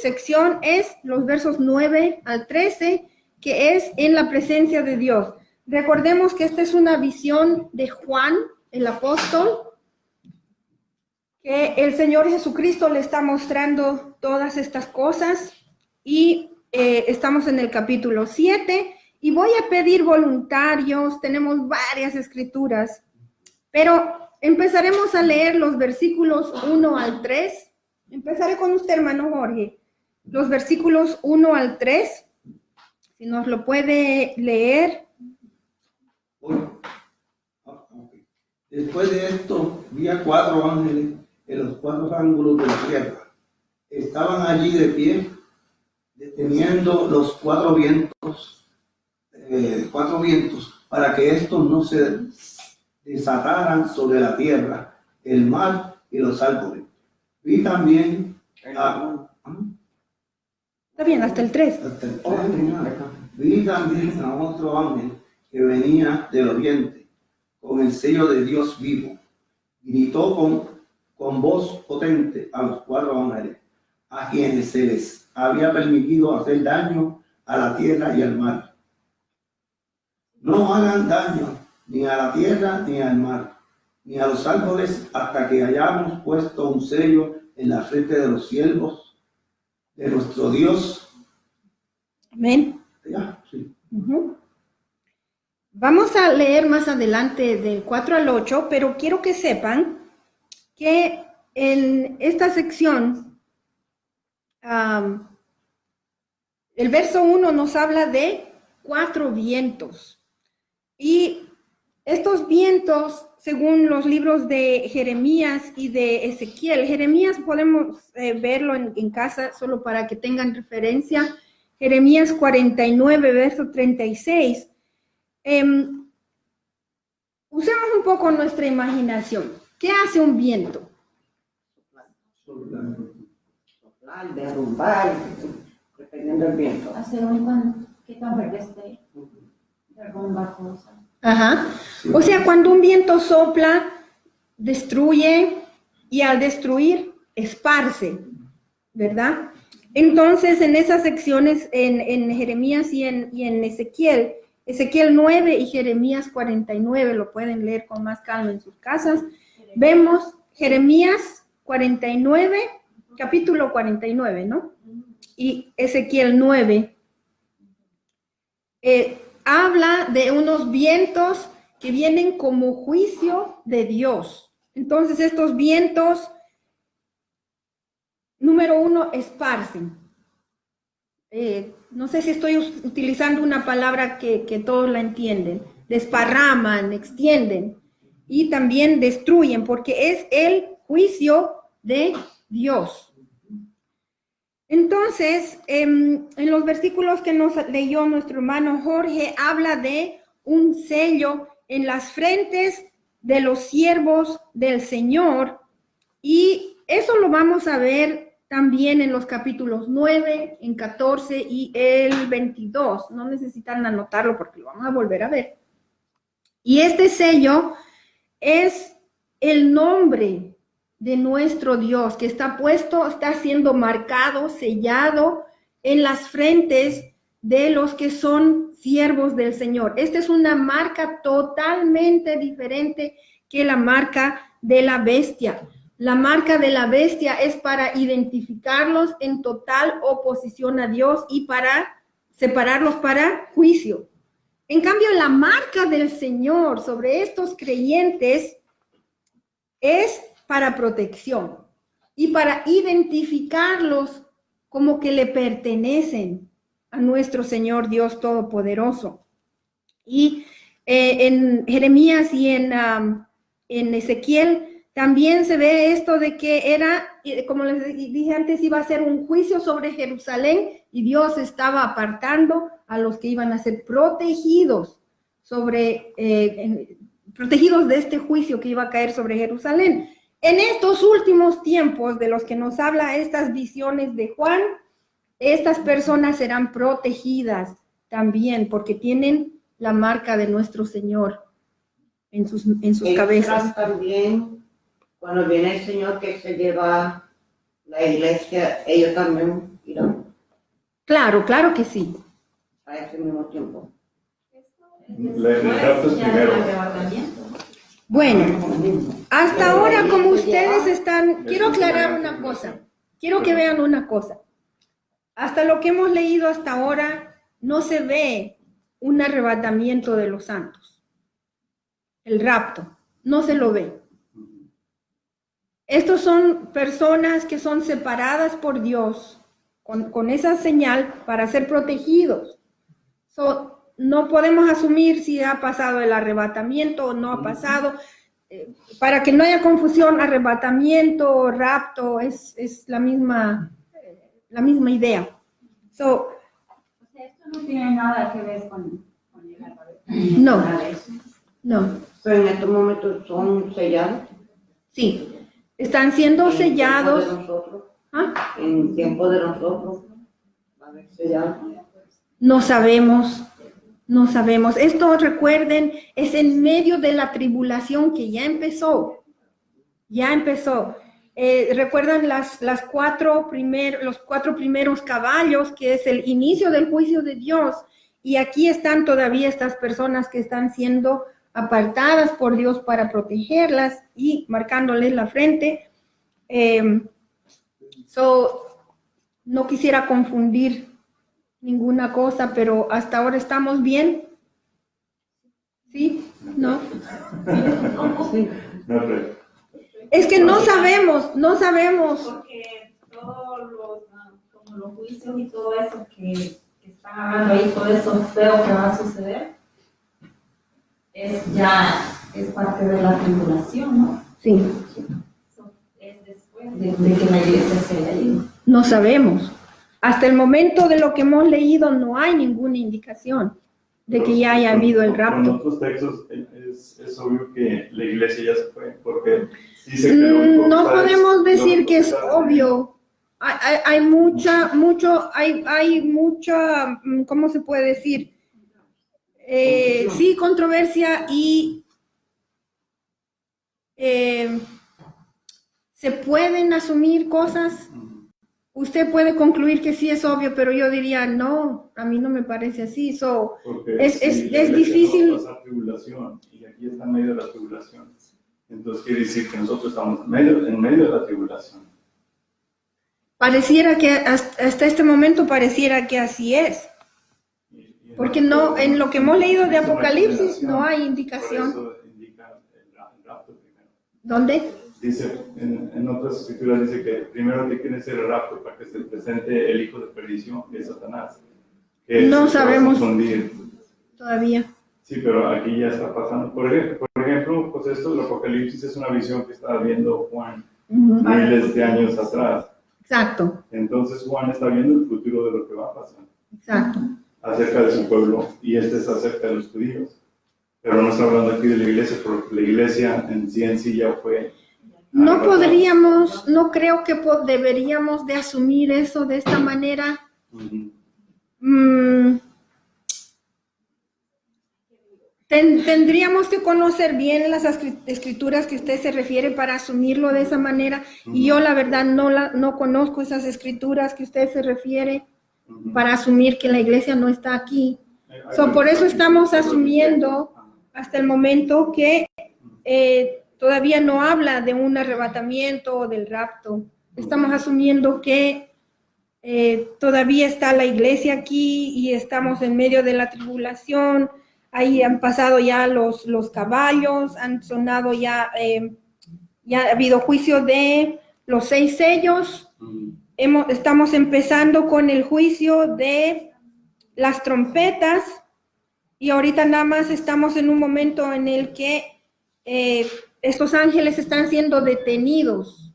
sección es los versos 9 al 13, que es en la presencia de Dios. Recordemos que esta es una visión de Juan, el apóstol, que el Señor Jesucristo le está mostrando todas estas cosas y estamos en el capítulo 7 y voy a pedir voluntarios, tenemos varias escrituras, pero empezaremos a leer los versículos 1 al 3. Empezaré con usted, hermano Jorge, los versículos 1 al 3, si nos lo puede leer. Después de esto, vi a 4 ángeles en los 4 ángulos de la tierra. Estaban allí de pie, deteniendo los 4 vientos, para que estos no se desataran sobre la tierra, el mar y los árboles. Vi también Está bien, hasta el 3. Vi también a otro ángel que venía del oriente, con el sello de Dios vivo. Gritó con voz potente a los 4 ángeles, a quienes se les había permitido hacer daño a la tierra y al mar. No hagan daño ni a la tierra ni al mar, ni a los árboles, hasta que hayamos puesto un sello en la frente de los siervos de nuestro Dios. Amén. ¿Ya? Sí. Vamos a leer más adelante del 4 al 8, pero quiero que sepan que en esta sección, el verso 1 nos habla de 4 vientos. Y estos vientos, según los libros de Jeremías y de Ezequiel, Jeremías podemos verlo en casa solo para que tengan referencia. Jeremías 49, verso 36. Usemos un poco nuestra imaginación. ¿Qué hace un viento? Soplar, derrumbar, dependiendo del viento. Hacer un que tan fuerte esté, derrumba cosas. Ajá. O sea, cuando un viento sopla, destruye y al destruir, esparce, ¿verdad? Entonces, en esas secciones, en Jeremías y en Ezequiel 9 y Jeremías 49, lo pueden leer con más calma en sus casas. Vemos Jeremías 49, capítulo 49, ¿no? Y Ezequiel 9. Habla de unos vientos que vienen como juicio de Dios. Entonces, estos vientos, número 1, esparcen. No sé si estoy utilizando una palabra que todos la entienden. Desparraman, extienden y también destruyen, porque es el juicio de Dios. Entonces, en los versículos que nos leyó nuestro hermano Jorge, habla de un sello en las frentes de los siervos del Señor, y eso lo vamos a ver también en los capítulos 9, en 14 y el 22. No necesitan anotarlo porque lo vamos a volver a ver. Y este sello es el nombre de nuestro Dios, que está puesto, está siendo marcado, sellado en las frentes de los que son siervos del Señor. Esta es una marca totalmente diferente que la marca de la bestia. La marca de la bestia es para identificarlos en total oposición a Dios y para separarlos para juicio. En cambio, la marca del Señor sobre estos creyentes es para protección y para identificarlos como que le pertenecen a nuestro Señor Dios Todopoderoso. Y en Jeremías y en Ezequiel también se ve esto de que era, como les dije antes, iba a ser un juicio sobre Jerusalén y Dios estaba apartando a los que iban a ser protegidos protegidos de este juicio que iba a caer sobre Jerusalén. En estos últimos tiempos de los que nos habla estas visiones de Juan, estas personas serán protegidas también porque tienen la marca de nuestro Señor en sus cabezas. También, cuando viene el Señor que se lleva la iglesia, ellos también Claro, claro que sí. a ese mismo tiempo. El rapto es primero. Bueno, hasta ahora como ustedes están, quiero aclarar una cosa, quiero que vean una cosa. Hasta lo que hemos leído hasta ahora, no se ve un arrebatamiento de los santos. El rapto, no se lo ve. Estos son personas que son separadas por Dios con esa señal para ser protegidos. No podemos asumir si ha pasado el arrebatamiento o no ha pasado. Para que no haya confusión, arrebatamiento, rapto, es la misma idea. O sea, esto no tiene nada que ver con el arrebatamiento. No. Nada de eso. No, Pero en estos momentos son sellados. sí, están siendo sellados. En tiempo de nosotros, ¿Ah? en tiempo de nosotros, va a haber sellados. No sabemos. Esto, recuerden, es en medio de la tribulación que ya empezó. ¿Recuerdan los cuatro primeros caballos, que es el inicio del juicio de Dios? Y aquí están todavía estas personas que están siendo apartadas por Dios para protegerlas y marcándoles la frente. No quisiera confundir ninguna cosa, pero hasta ahora estamos bien. ¿Sí? ¿No? Sí. No, pero Es que no sabemos. Porque todos como los juicios y todo eso que están hablando ahí, todo eso feo que va a suceder, es parte de la tribulación, ¿no? Sí, Eso es después de que la iglesia se haya ido. no sabemos. Hasta el momento de lo que hemos leído no hay ninguna indicación de que ya haya habido el Con rapto. otros textos es obvio que la iglesia ya se fue, porque dice que lo único que No está podemos es- decir lo que es está- obvio. Hay mucha, ¿cómo se puede decir? Sí, controversia y se pueden asumir cosas. Usted puede concluir que sí es obvio, pero yo diría no, a mí no me parece así. Porque es si la iglesia difícil. no va a pasar tribulación, y aquí está en medio de la tribulación. Entonces quiere decir que nosotros estamos en medio de la tribulación. Pareciera que hasta este momento pareciera que así es. Y Porque no, en lo que hemos leído de es una Apocalipsis no hay Por indicación. eso indica el rapto primero. ¿Dónde? Dice, en otras escrituras dice que primero tiene que ser el rapto para que se presente el hijo de perdición, que es Satanás. Que No se va a sabemos. confundir. Todavía. Sí, pero aquí ya está pasando. Por ejemplo, pues esto del Apocalipsis es una visión que estaba viendo Juan Ujú. miles de años atrás. Exacto, Entonces Juan está viendo el futuro de lo que va a pasar exacto. acerca de su pueblo, y este es acerca de los judíos. Pero no está hablando aquí de la iglesia, porque la iglesia en sí ya fue. No podríamos, no creo que deberíamos de asumir eso de esta manera. Ujú. Tendríamos que conocer bien las escrituras que usted se refiere para asumirlo de esa manera. Y yo la verdad no conozco esas escrituras que usted se refiere Ujú. para asumir que la iglesia no está aquí. Por eso estamos asumiendo hasta el momento que todavía no habla de un arrebatamiento o del rapto. Estamos asumiendo que todavía está la iglesia aquí y estamos en medio de la tribulación. Ahí han pasado ya los caballos, han sonado ya ha habido juicio de los 6 sellos. Ujú. Estamos empezando con el juicio de las trompetas y ahorita nada más estamos en un momento en el que estos ángeles están siendo detenidos,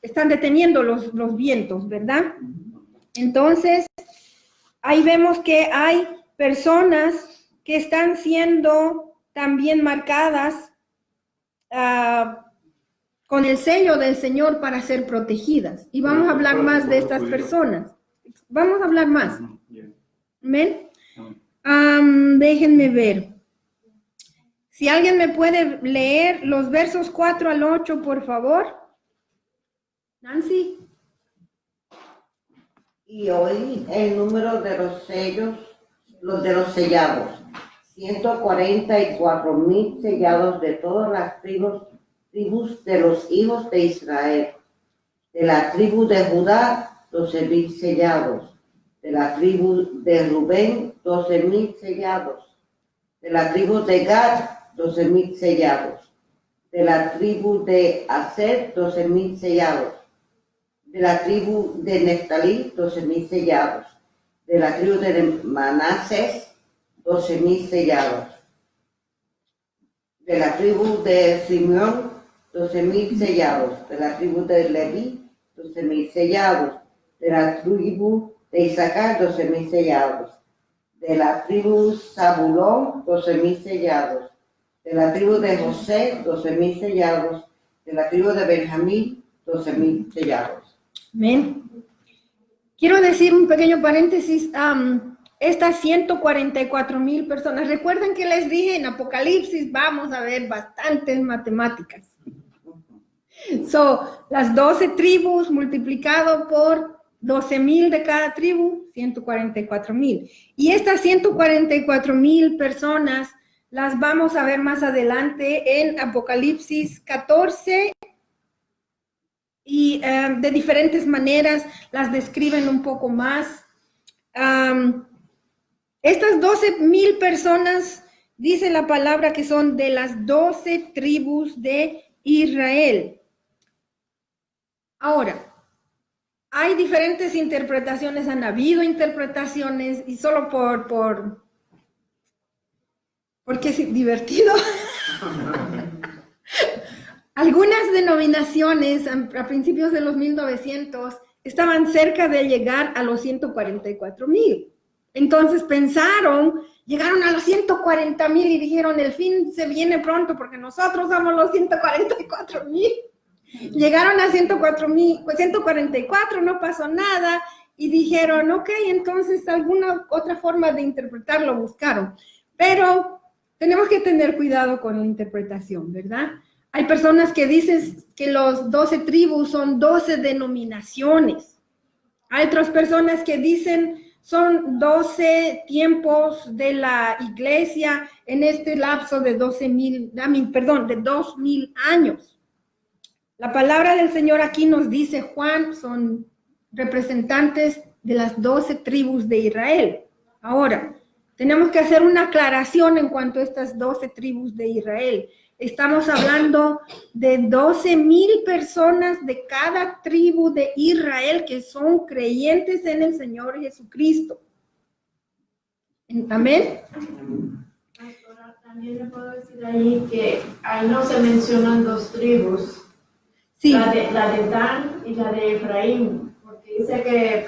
están deteniendo los vientos, ¿verdad? Entonces, ahí vemos que hay personas que están siendo también marcadas con el sello del Señor para ser protegidas. Y vamos a hablar más de estas personas. Vamos a hablar más. Ujú. Bien. ¿Ven? Amén. Déjenme ver. Si alguien me puede leer los versos 4 al 8, por favor. Nancy. Y oí el número de los sellos, los de los sellados, 144,000 sellados de todas las tribus de los hijos de Israel. De la tribu de Judá, 12,000 sellados. De la tribu de Rubén, 12,000 sellados. De la tribu de Gad, 12,000 sellados. De la tribu de Aser, 12,000 sellados. De la tribu de Neftalí, 12,000 sellados. De la tribu de Manasés, 12,000 sellados. De la tribu de Simeón, 12,000 sellados. De la tribu de Leví, 12,000 sellados. De la tribu de Isaacar, 12,000 sellados. De la tribu Zabulón, 12,000 sellados. De la tribu de José, 12,000 sellados. De la tribu de Benjamín, 12,000 sellados. Amén. Quiero decir un pequeño paréntesis. Estas 144,000 personas, recuerden que les dije en Apocalipsis vamos a ver bastantes matemáticas. Las 12 tribus multiplicado por 12,000 de cada tribu, 144,000. Y estas 144,000 personas las vamos a ver más adelante en Apocalipsis 14 y de diferentes maneras las describen un poco más. Estas 12,000 personas, dice la palabra que son de las 12 tribus de Israel. Ahora, hay diferentes interpretaciones, han habido interpretaciones y solo porque es divertido. Algunas denominaciones a principios de los 1900 estaban cerca de llegar a los 144,000. Entonces llegaron a los 140,000 y dijeron, el fin se viene pronto porque nosotros somos los 144,000. Llegaron a 144, no pasó nada y dijeron, ok, entonces alguna otra forma de interpretarlo buscaron. Pero tenemos que tener cuidado con la interpretación, ¿verdad? Hay personas que dicen que los 12 tribus son 12 denominaciones. Hay otras personas que dicen son 12 tiempos de la iglesia en este lapso de 2,000 años. La palabra del Señor aquí nos dice, Juan, son representantes de las 12 tribus de Israel. Ahora, tenemos que hacer una aclaración en cuanto a estas 12 tribus de Israel. Estamos hablando de 12,000 personas de cada tribu de Israel que son creyentes en el Señor Jesucristo. ¿Amén? Pastora, también le puedo decir ahí que ahí no se mencionan dos tribus. Sí. La de Dan y la de Efraín, porque dice que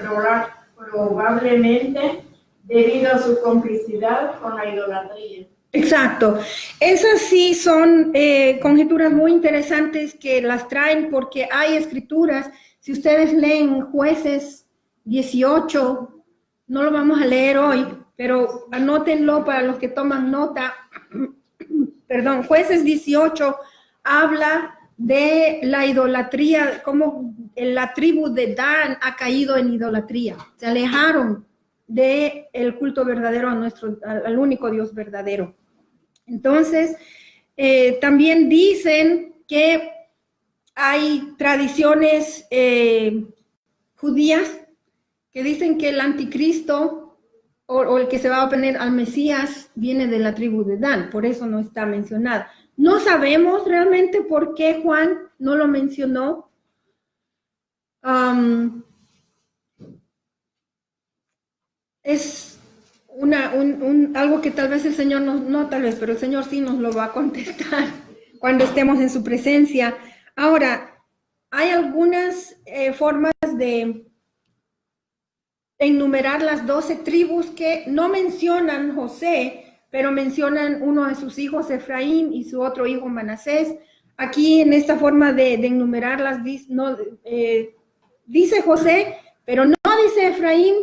probablemente debido a su complicidad con la idolatría. Exacto. Esas sí son conjeturas muy interesantes que las traen porque hay escrituras. Si ustedes leen Jueces 18, no lo vamos a leer hoy, pero anótenlo para los que toman nota. Perdón, Jueces 18 habla de la idolatría, cómo la tribu de Dan ha caído en idolatría. Se alejaron del culto verdadero al único Dios verdadero. Entonces, también dicen que hay tradiciones judías que dicen que el anticristo o el que se va a oponer al Mesías viene de la tribu de Dan, por eso no está mencionada. No sabemos realmente por qué Juan no lo mencionó. Es algo que tal vez el Señor pero el Señor sí nos lo va a contestar cuando estemos en su presencia. Ahora, hay algunas formas de enumerar las 12 tribus que no mencionan José, pero mencionan uno de sus hijos, Efraín, y su otro hijo, Manasés. Aquí en esta forma de enumerarlas, dice José, pero no dice Efraín,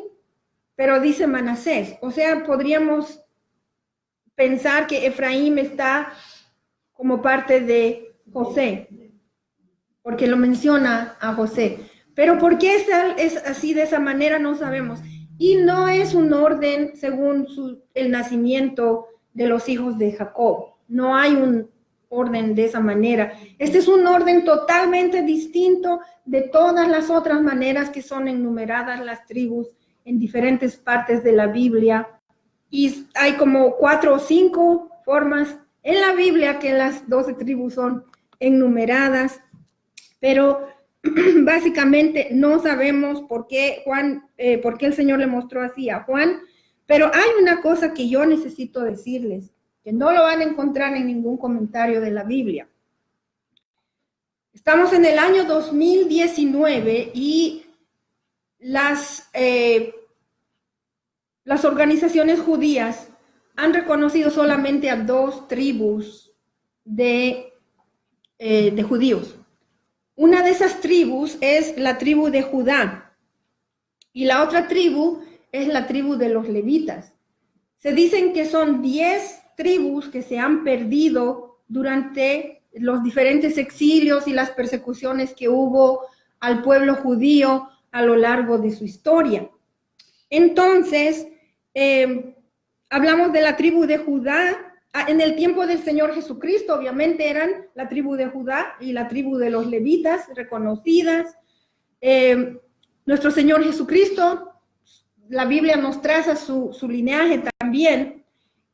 pero dice Manasés. O sea, podríamos pensar que Efraín está como parte de José, porque lo menciona a José. Pero ¿por qué es así de esa manera? No sabemos. Y no es un orden según el nacimiento de los hijos de Jacob. No hay un orden de esa manera. Este es un orden totalmente distinto de todas las otras maneras que son enumeradas las tribus en diferentes partes de la Biblia. Y hay como 4 o 5 formas en la Biblia que las 12 tribus son enumeradas, pero básicamente no sabemos por qué por qué el Señor le mostró así a Juan, pero hay una cosa que yo necesito decirles, que no lo van a encontrar en ningún comentario de la Biblia. Estamos en el año 2019 y las organizaciones judías han reconocido solamente a 2 tribus de judíos. Una de esas tribus es la tribu de Judá y la otra tribu es la tribu de los levitas. Se dicen que son 10 tribus que se han perdido durante los diferentes exilios y las persecuciones que hubo al pueblo judío a lo largo de su historia. Entonces, hablamos de la tribu de Judá. En el tiempo del Señor Jesucristo, obviamente, eran la tribu de Judá y la tribu de los levitas reconocidas. Nuestro Señor Jesucristo, la Biblia nos traza su linaje también,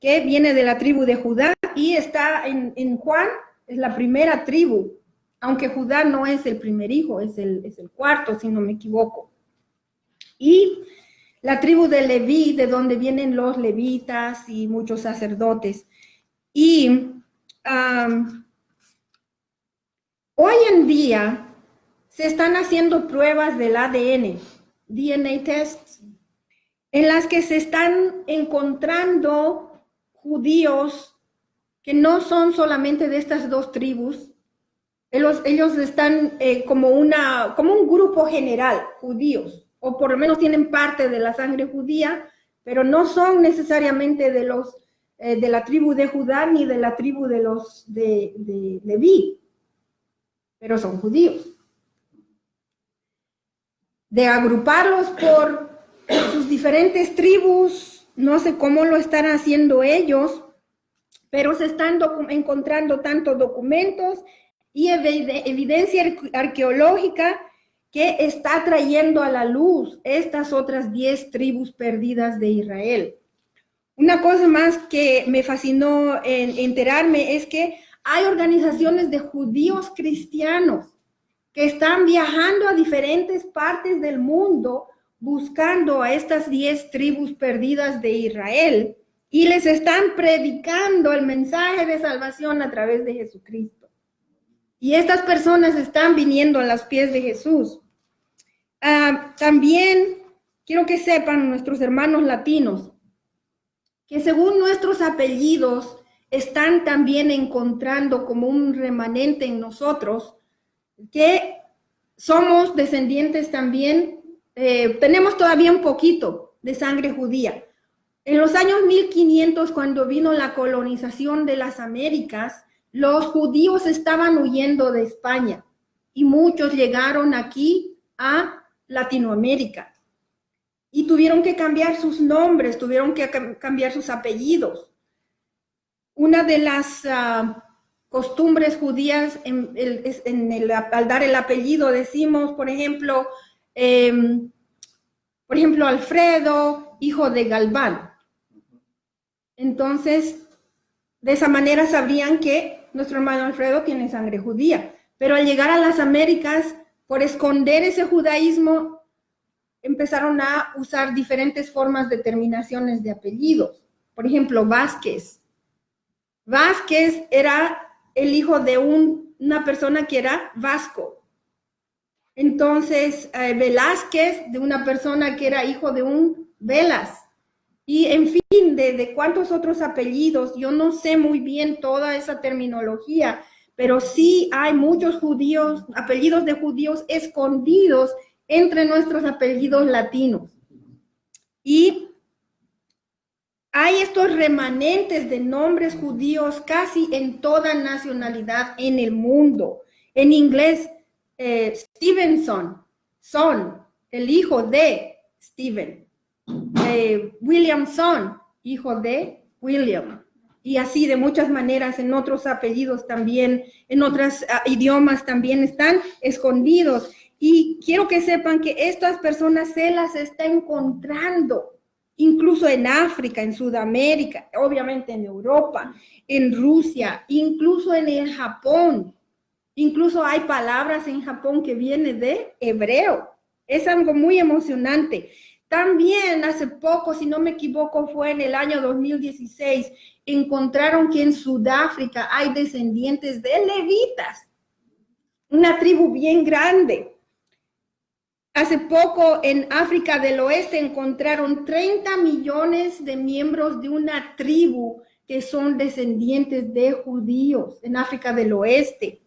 que viene de la tribu de Judá y está en Juan, es la primera tribu, aunque Judá no es el primer hijo, es el cuarto, si no me equivoco. Y la tribu de Leví, de donde vienen los levitas y muchos sacerdotes. Y hoy en día se están haciendo pruebas del ADN, DNA tests, en las que se están encontrando judíos que no son solamente de estas 2 tribus. Ellos están como un grupo general, judíos, o por lo menos tienen parte de la sangre judía, pero no son necesariamente de la tribu de Judá ni de la tribu de Leví, pero son judíos. De agruparlos por sus diferentes tribus, no sé cómo lo están haciendo ellos, pero se están encontrando tanto documentos y evidencia arqueológica que está trayendo a la luz estas otras 10 tribus perdidas de Israel. Una cosa más que me fascinó enterarme es que hay organizaciones de judíos cristianos que están viajando a diferentes partes del mundo buscando a estas 10 tribus perdidas de Israel y les están predicando el mensaje de salvación a través de Jesucristo. Y estas personas están viniendo a los pies de Jesús. También quiero que sepan nuestros hermanos latinos que según nuestros apellidos están también encontrando como un remanente en nosotros, que somos descendientes también, tenemos todavía un poquito de sangre judía. En los años 1500, cuando vino la colonización de las Américas, los judíos estaban huyendo de España y muchos llegaron aquí a Latinoamérica. Y tuvieron que cambiar sus nombres, tuvieron que cambiar sus apellidos. Una de las costumbres judías, al dar el apellido, decimos, por ejemplo, Alfredo, hijo de Galván. Entonces, de esa manera sabrían que nuestro hermano Alfredo tiene sangre judía. Pero al llegar a las Américas, por esconder ese judaísmo, empezaron a usar diferentes formas de terminaciones de apellidos. Por ejemplo, Vázquez. Vázquez era el hijo de una persona que era vasco. Entonces, Velázquez, de una persona que era hijo de un Velas. Y en fin, de cuántos otros apellidos. Yo no sé muy bien toda esa terminología, pero sí hay muchos judíos, apellidos de judíos escondidos entre nuestros apellidos latinos. Y hay estos remanentes de nombres judíos casi en toda nacionalidad en el mundo. En inglés, Stevenson, Son, el hijo de Stephen. William Son, hijo de William. Y así de muchas maneras, en otros apellidos también, en otros idiomas también están escondidos. Y quiero que sepan que estas personas se las está encontrando, incluso en África, en Sudamérica, obviamente en Europa, en Rusia, incluso en el Japón. Incluso hay palabras en Japón que vienen de hebreo. Es algo muy emocionante. También hace poco, si no me equivoco, fue en el año 2016, encontraron que en Sudáfrica hay descendientes de levitas, una tribu bien grande. Hace poco en África del Oeste encontraron 30 millones de miembros de una tribu que son descendientes de judíos en África del Oeste.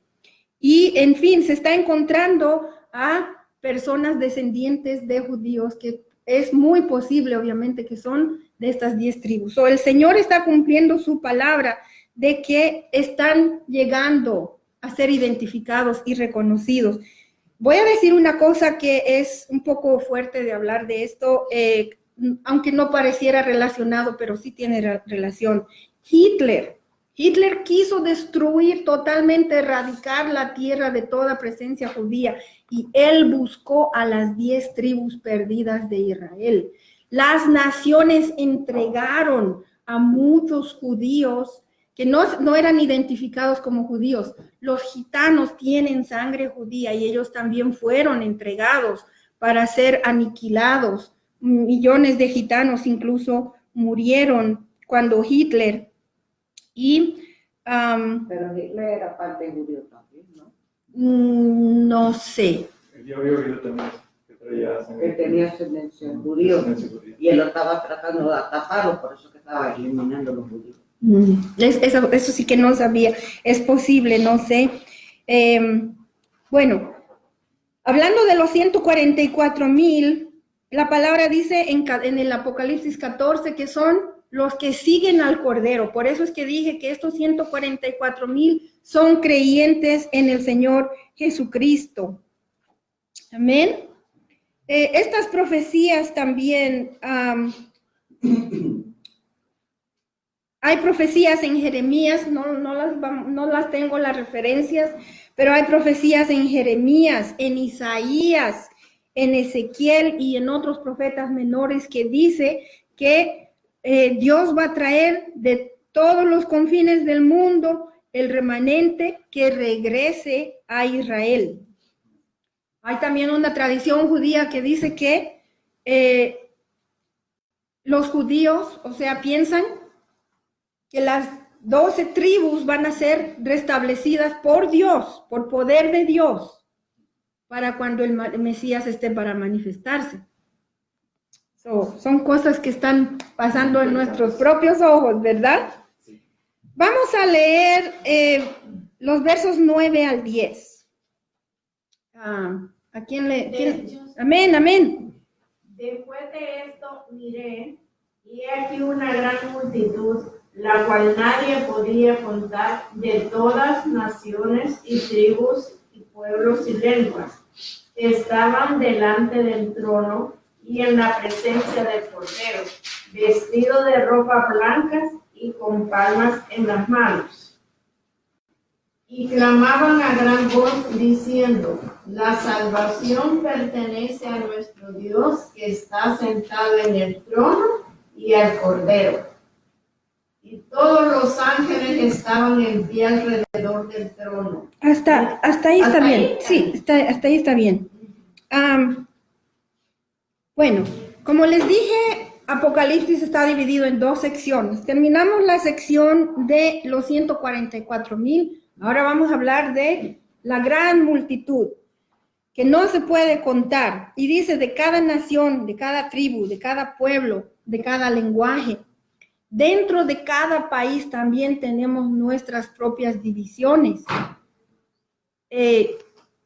Y en fin, se está encontrando a personas descendientes de judíos que es muy posible, obviamente, que son de estas 10 tribus. El Señor está cumpliendo su palabra de que están llegando a ser identificados y reconocidos. Voy a decir una cosa que es un poco fuerte de hablar de esto, aunque no pareciera relacionado, pero sí tiene relación. Hitler quiso destruir totalmente, erradicar la tierra de toda presencia judía, y él buscó a las 10 tribus perdidas de Israel. Las naciones entregaron a muchos judíos que no eran identificados como judíos. Los gitanos tienen sangre judía y ellos también fueron entregados para ser aniquilados. Millones de gitanos incluso murieron cuando Hitler... Pero Hitler era parte judío también, ¿no? No sé. Yo había oído también que traía sangre. Que tenía ascendencia judío. Ascendencia judía. Y él lo estaba tratando de atajarlo, por eso que estaba eliminando los judíos. Eso sí que no sabía. Es posible, no sé. Bueno, hablando de los 144,000, la palabra dice en el Apocalipsis 14 que son los que siguen al Cordero. Por eso es que dije que estos 144,000 son creyentes en el Señor Jesucristo. Amén. Estas profecías también, hay profecías en Jeremías, no las tengo las referencias, pero hay profecías en Jeremías, en Isaías, en Ezequiel y en otros profetas menores que dice que Dios va a traer de todos los confines del mundo el remanente que regrese a Israel. Hay también una tradición judía que dice que los judíos, o sea, piensan que las 12 tribus van a ser restablecidas por Dios, por poder de Dios, para cuando el Mesías esté para manifestarse. Son cosas que están pasando en nuestros propios ojos, ¿verdad? Vamos a leer los versos 9 al 10. ¿A quién le...? Amén, amén. Después de esto miré, y aquí una gran multitud, la cual nadie podía contar, de todas naciones y tribus y pueblos y lenguas, estaban delante del trono y en la presencia del Cordero, vestidos de ropas blancas y con palmas en las manos. Y clamaban a gran voz diciendo: la salvación pertenece a nuestro Dios que está sentado en el trono y al Cordero. Y todos los ángeles estaban en pie alrededor del trono. Hasta ahí está bien. Ahí. Sí, hasta ahí está bien. Bueno, como les dije, Apocalipsis está dividido en 2 secciones. Terminamos la sección de los 144,000. Ahora vamos a hablar de la gran multitud, que no se puede contar. Y dice de cada nación, de cada tribu, de cada pueblo, de cada lenguaje. Dentro de cada país también tenemos nuestras propias divisiones.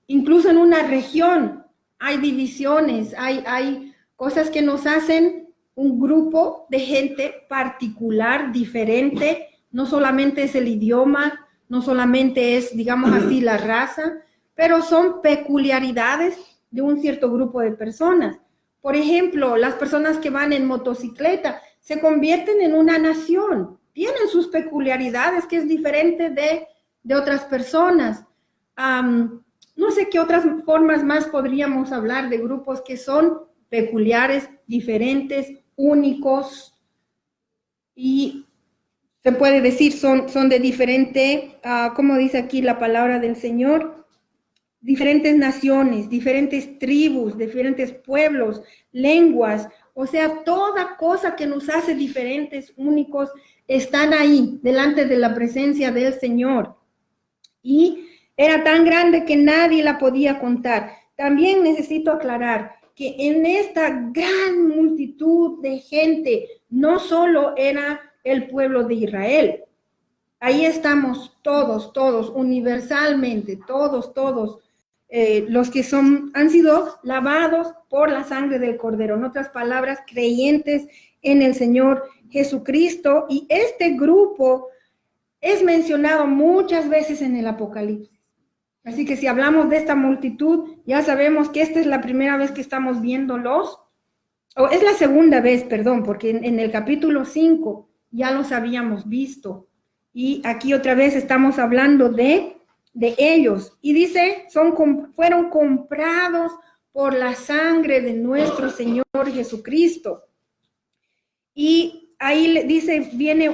Incluso en una región hay divisiones, hay cosas que nos hacen un grupo de gente particular, diferente. No solamente es el idioma, no solamente es, digamos así, la raza, pero son peculiaridades de un cierto grupo de personas. Por ejemplo, las personas que van en motocicleta se convierten en una nación, tienen sus peculiaridades que es diferente de otras personas. No sé qué otras formas más podríamos hablar de grupos que son peculiares, diferentes, únicos, y se puede decir son de diferente, como dice aquí la palabra del Señor, diferentes naciones, diferentes tribus, diferentes pueblos, lenguas, o sea, toda cosa que nos hace diferentes, únicos, están ahí, delante de la presencia del Señor. Y era tan grande que nadie la podía contar. También necesito aclarar que en esta gran multitud de gente, no solo era el pueblo de Israel. Ahí estamos todos, universalmente, todos, los que han sido lavados por la sangre del Cordero. En otras palabras, creyentes en el Señor Jesucristo. Y este grupo es mencionado muchas veces en el Apocalipsis. Así que si hablamos de esta multitud, ya sabemos que esta es la primera vez que estamos viéndolos, o es la segunda vez, perdón, porque en el capítulo 5 ya los habíamos visto. Y aquí otra vez estamos hablando de ellos. Y dice, fueron comprados por la sangre de nuestro Señor Jesucristo. Y ahí dice, viene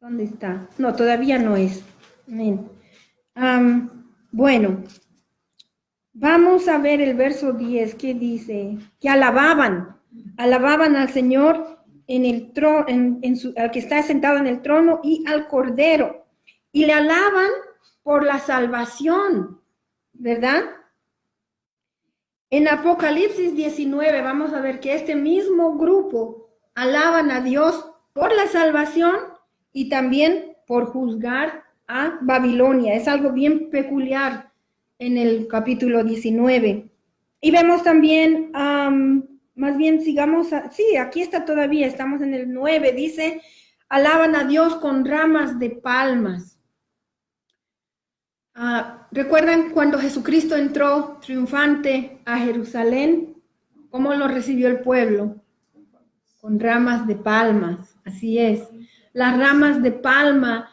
¿dónde está? No, todavía no es. Amén. Bueno, vamos a ver el verso 10, que dice, que alababan al Señor al que está sentado en el trono y al Cordero, y le alaban por la salvación, ¿verdad? En Apocalipsis 19 vamos a ver que este mismo grupo alaban a Dios por la salvación y también por juzgar a Babilonia. Es algo bien peculiar en el capítulo 19. Y vemos también, más bien sigamos, sí, aquí está todavía, estamos en el 9, dice, alaban a Dios con ramas de palmas. ¿Recuerdan cuando Jesucristo entró triunfante a Jerusalén? ¿Cómo lo recibió el pueblo? Con ramas de palmas, así es. Las ramas de palma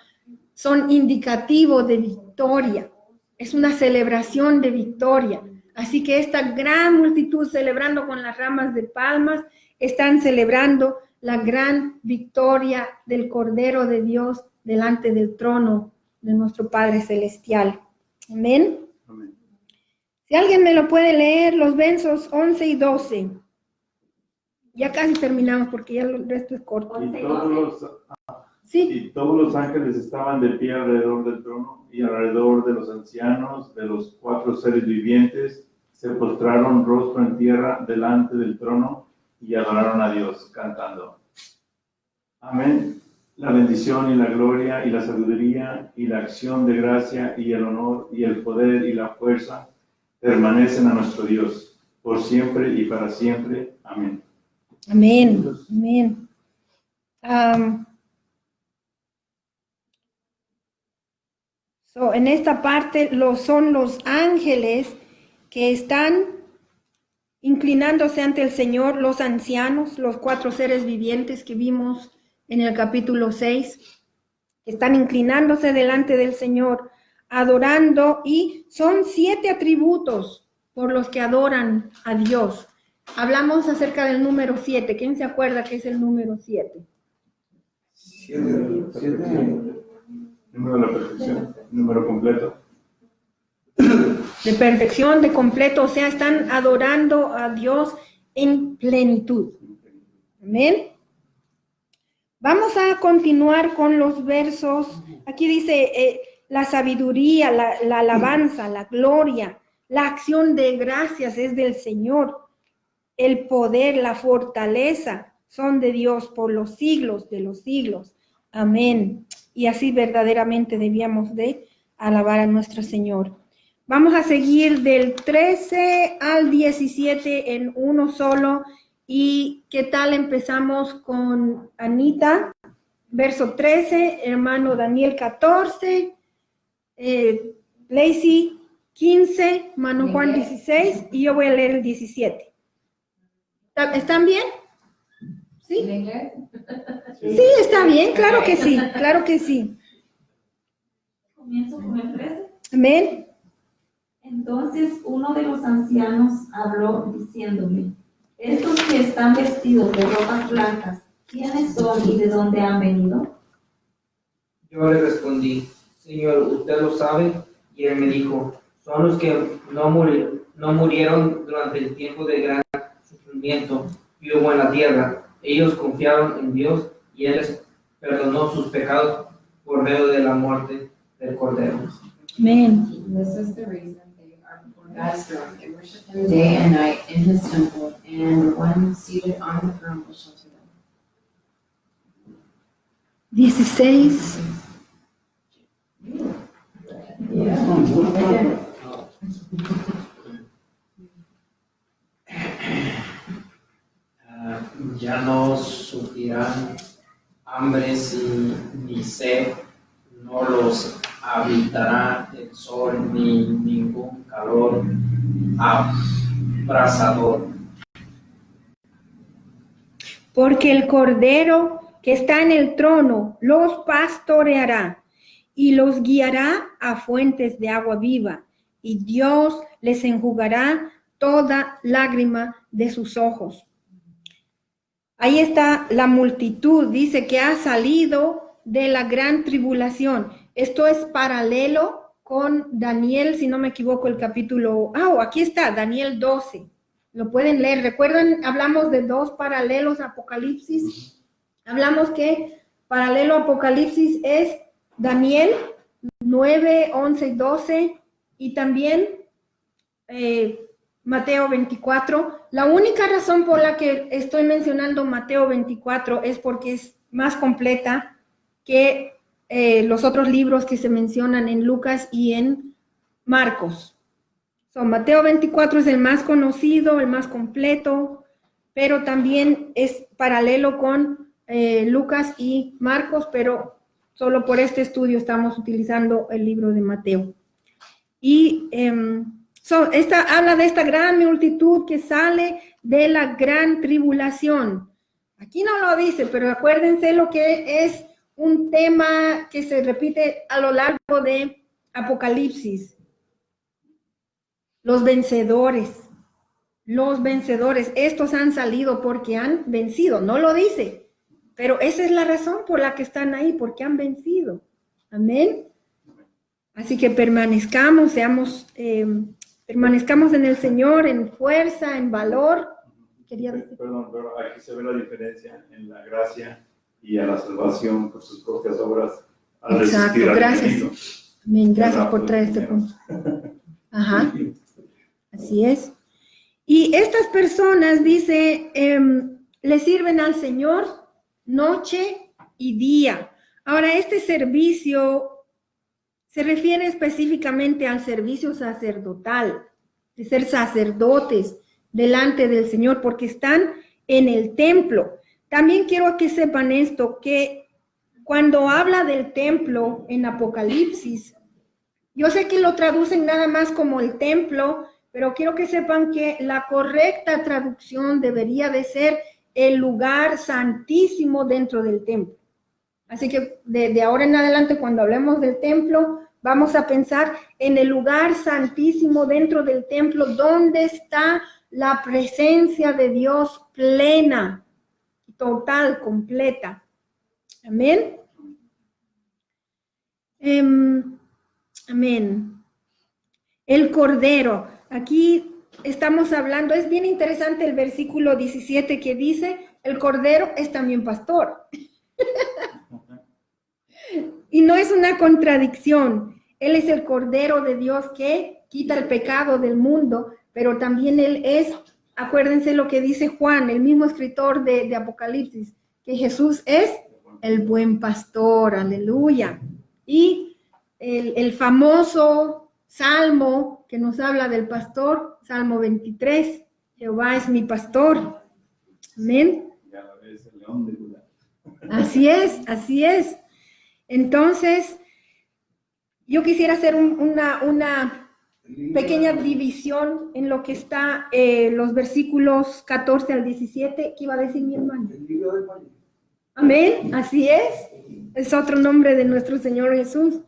son indicativo de victoria. Es una celebración de victoria. Así que esta gran multitud celebrando con las ramas de palmas, están celebrando la gran victoria del Cordero de Dios delante del trono de nuestro Padre Celestial. Amén. Amén. Si alguien me lo puede leer, los versos 11 y 12. Ya casi terminamos porque ya el resto es corto. Y todos los ángeles estaban de pie alrededor del trono y alrededor de los ancianos, de los 4 seres vivientes, se postraron rostro en tierra delante del trono y adoraron a Dios cantando. Amén. La bendición y la gloria y la sabiduría y la acción de gracia y el honor y el poder y la fuerza permanecen a nuestro Dios por siempre y para siempre. Amén. Amén. Amén. En esta parte son los ángeles que están inclinándose ante el Señor, los ancianos, los 4 seres vivientes que vimos en el capítulo 6, que están inclinándose delante del Señor, adorando, y son 7 atributos por los que adoran a Dios. Hablamos acerca del número 7. ¿Quién se acuerda que es el número 7? 7. Número de la perfección, número completo. De perfección, de completo, o sea, están adorando a Dios en plenitud. Amén. Vamos a continuar con los versos. Aquí dice la sabiduría, la alabanza, la gloria, la acción de gracias es del Señor. El poder, la fortaleza son de Dios por los siglos de los siglos. Amén. Y así verdaderamente debíamos de alabar a nuestro Señor. Vamos a seguir del 13 al 17 en uno solo. ¿Y qué tal? Empezamos con Anita, verso 13, hermano Daniel 14, Lacey 15, Mano Juan 16 y yo voy a leer el 17. ¿Están bien? ¿Sí? ¿En inglés? Sí, está bien, claro que sí, claro que sí. Comienzo con el 13. Amén. Entonces uno de los ancianos habló diciéndome, estos que están vestidos de ropas blancas, ¿quiénes son y de dónde han venido? Yo le respondí, Señor, usted lo sabe. Y él me dijo, son los que no murieron durante el tiempo de gran sufrimiento que hubo en la tierra. Ellos confiaron en Dios y Él les perdonó sus pecados por medio de la muerte del Cordero. Amén. This is the reason they are before God's throne. They worship Him day and night in His temple, and the one seated on the throne will shelter them. 16. Ya no sufrirán hambre ni sed, no los habitará el sol ni ningún calor abrasador. Porque el Cordero que está en el trono los pastoreará y los guiará a fuentes de agua viva, y Dios les enjugará toda lágrima de sus ojos. Ahí está la multitud, dice que ha salido de la gran tribulación. Esto es paralelo con Daniel, si no me equivoco, el capítulo... aquí está, Daniel 12. Lo pueden leer. ¿Recuerdan? Hablamos de dos paralelos a Apocalipsis. Hablamos que paralelo a Apocalipsis es Daniel 9, 11 y 12 y también Mateo 24. La única razón por la que estoy mencionando Mateo 24 es porque es más completa que los otros libros que se mencionan en Lucas y en Marcos. Mateo 24 es el más conocido, el más completo, pero también es paralelo con Lucas y Marcos, pero solo por este estudio estamos utilizando el libro de Mateo. Y esta habla de esta gran multitud que sale de la gran tribulación. Aquí no lo dice, pero acuérdense lo que es un tema que se repite a lo largo de Apocalipsis. Los vencedores, estos han salido porque han vencido, no lo dice, pero esa es la razón por la que están ahí, porque han vencido. Amén. Así que permanezcamos en el Señor, en fuerza, en valor. Quería decir. Perdón, pero aquí se ve la diferencia en la gracia y a la salvación por sus propias obras. Exacto, gracias. Amén, gracias por traer este punto. Ajá, así es. Y estas personas, dice, le sirven al Señor noche y día. Ahora, este servicio se refiere específicamente al servicio sacerdotal, de ser sacerdotes delante del Señor, porque están en el templo. También quiero que sepan esto, que cuando habla del templo en Apocalipsis, yo sé que lo traducen nada más como el templo, pero quiero que sepan que la correcta traducción debería de ser el lugar santísimo dentro del templo. Así que de ahora en adelante, cuando hablemos del templo, vamos a pensar en el lugar santísimo dentro del templo, donde está la presencia de Dios plena, total, completa. Amén. Amén. El Cordero. Aquí estamos hablando, es bien interesante el versículo 17 que dice, el Cordero es también pastor. Y no es una contradicción. Él es el Cordero de Dios que quita el pecado del mundo, pero también Él es, acuérdense lo que dice Juan, el mismo escritor de Apocalipsis, que Jesús es el buen pastor, aleluya. Y el famoso salmo que nos habla del pastor, Salmo 23, Jehová es mi pastor. Amén. Ya la ves, el león de Judá. Así es, así es. Entonces, Yo quisiera hacer una pequeña división en lo que está los versículos 14 al 17. ¿Qué iba a decir mi hermano? Amén, así es. Es otro nombre de nuestro Señor Jesús.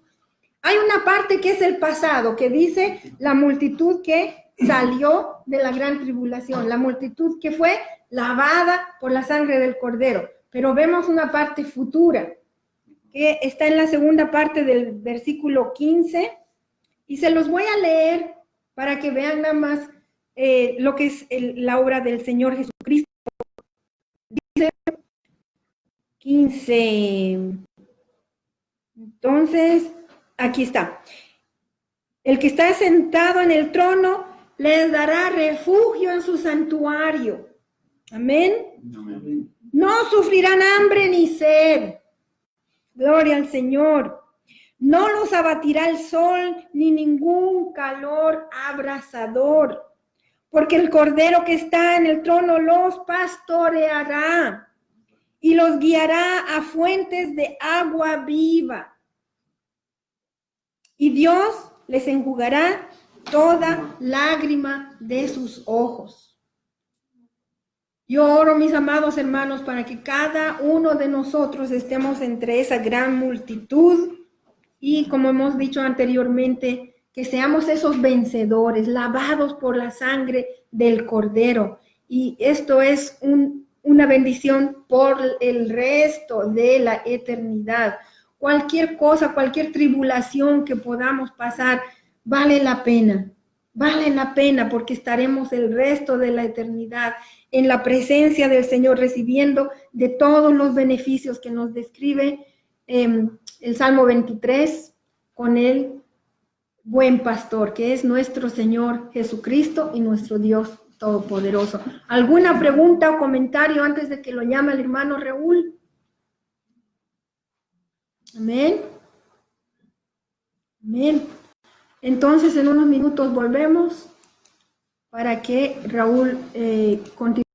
Hay una parte que es el pasado, que dice la multitud que salió de la gran tribulación, la multitud que fue lavada por la sangre del Cordero. Pero vemos una parte futura, que está en la segunda parte del versículo 15, y se los voy a leer para que vean nada más lo que es la obra del Señor Jesucristo. Dice 15. Entonces, aquí está. El que está sentado en el trono les dará refugio en su santuario. Amén. Amén. No sufrirán hambre ni sed. Gloria al Señor. No los abatirá el sol ni ningún calor abrasador, porque el Cordero que está en el trono los pastoreará y los guiará a fuentes de agua viva. Y Dios les enjugará toda lágrima de sus ojos. Yo oro, mis amados hermanos, para que cada uno de nosotros estemos entre esa gran multitud y, como hemos dicho anteriormente, que seamos esos vencedores, lavados por la sangre del Cordero. Y esto es una bendición por el resto de la eternidad. Cualquier cosa, cualquier tribulación que podamos pasar, vale la pena porque estaremos el resto de la eternidad en la presencia del Señor, recibiendo de todos los beneficios que nos describe el Salmo 23, con el buen pastor, que es nuestro Señor Jesucristo y nuestro Dios Todopoderoso. ¿Alguna pregunta o comentario antes de que lo llame el hermano Raúl? Amén. Amén. Entonces, en unos minutos volvemos para que Raúl continúe.